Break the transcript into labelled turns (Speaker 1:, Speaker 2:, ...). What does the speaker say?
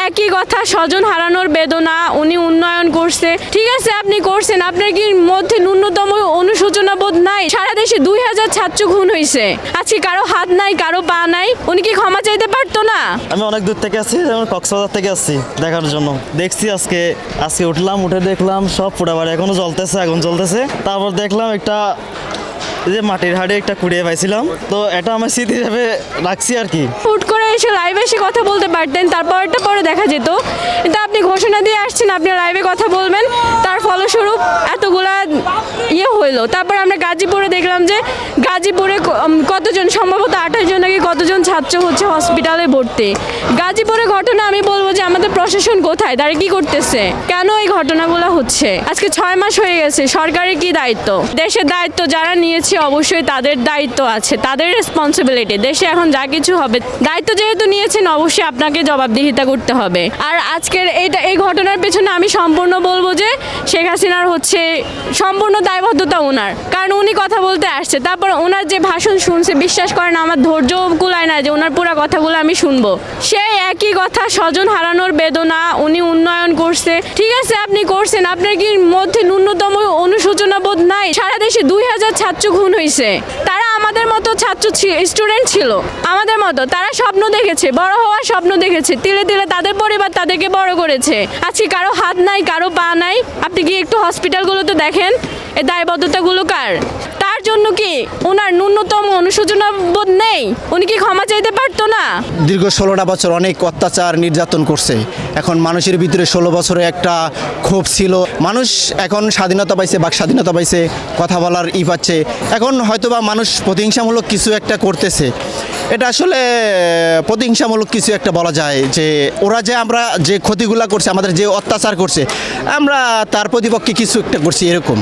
Speaker 1: একই কথা, স্বজন হারানোর বেদনা। উনি উন্নয়ন করছে, ঠিক আছে আপনি করছেন, আপনার কি মধ্যে ন্যূনতম অনুশোচনা বোধ নাই? সারা দেশে 2000 ছাত্র খুন হয়েছে, আজকে কারো হাত নাই, কারো পা নাই, উনি কি ক্ষমা চাইতে পারতো না?
Speaker 2: আমি অনেক দূর থেকে আসছি, যেমন কক্সবাজার থেকে আসছি দেখার জন্য। দেখছি আজকে উঠে দেখলাম সব পোড়া বাড়ি এখনো জ্বলতেছে, আগুন জ্বলতেছে। তারপর দেখলাম একটা যে মাটির হাড়ে একটা কুড়িয়ে পাইছিলাম, তো এটা আমার স্মৃতি হিসেবে রাখছি আর কি।
Speaker 1: হুট করে এসে লাইভে এসে কথা বলতে পারতেন, তারপরটা পরে দেখা যেত। কিন্তু আপনি ঘোষণা দিয়ে আসছেন আপনি লাইভে কথা বলবেন, তার ফলস্বরূপ এতগুলা হইলো। তারপর আমরা গাজীপুরে দেখলাম যে গাজীপুরে কতজন, সম্ভবত 28 জন নাকি কতজন ছাত্র হচ্ছে হসপিটালে ভর্তি। গাজীপুরে ঘটনা, আমি বলবো যে আমাদের প্রশাসন কোথায়, তারা কি করতেছে, কেন এই ঘটনাগুলো হচ্ছে? আজকে 6 মাস হয়ে গেছে, সরকারের কি দায়িত্ব? দেশের দায়িত্ব যারা নিয়েছে অবশ্যই তাদের দায়িত্ব আছে, তাদের রেসপন্সিবিলিটি। দেশে এখন যা কিছু হবে, দায়িত্ব যেহেতু নিয়েছেন অবশ্যই আপনাকে জবাবদিহিতা করতে হবে। আর আজকের এই ঘটনার পেছনে আমি সম্পূর্ণ বলবো যে শেখ হাসিনার হচ্ছে সম্পূর্ণ দায়বদ্ধতা ওনার, কারণ উনি কথা বলতে আসছে। তারপর ওনার যে ভাষণ শুনছে, বিশ্বাস করেন আমার ধৈর্য কুলায় না যে ওনার পুরো কথাগুলো আমি শুনবো। সেই একই কথা, স্বজন হারানোর বেদনা। উনি উন্নয়ন করছে, ঠিক আছে আপনি করছেন, আপনার কি মধ্যে ন্যূনতম অনুশোচনা বোধ নাই? সারা দেশে 2000 ছাত্র খুন হয়েছে, তারা আমাদের মতো ছাত্র স্টুডেন্ট ছিল, আমাদের মতো তারা স্বপ্ন দেখেছে, বড় হওয়ার স্বপ্ন দেখেছে, তিলে তিলে তাদের পরিবার তাদেরকে বড় করেছে। আজকে কারো হাত নাই, কারো পা নাই। আপনি কি একটু হসপিটালগুলোতে দেখেন, এই দায়বদ্ধতাগুলো কার? তার জন্য কি ওনার ন্যূনতম অনুশোচনা বোধ নেই? উনি কি ক্ষমা চাইতে পারতো না?
Speaker 3: দীর্ঘ 16টা বছর অনেক অত্যাচার নির্যাতন করছে। এখন মানুষের ভিতরে 16 বছরে একটা ক্ষোভ ছিল। মানুষ এখন স্বাধীনতা পাইছে, বাক স্বাধীনতা পাইছে, কথা বলার পাচ্ছে। এখন হয়তোবা মানুষ প্রতিহিংসামূলক কিছু একটা করতেছে। এটা আসলে প্রতিহিংসামূলক কিছু একটা বলা যায়, যে ওরা যে আমরা যে ক্ষতিগুলা করছে, আমাদের যে অত্যাচার করছে, আমরা তার প্রতিপক্ষে কিছু একটা করছি এরকম।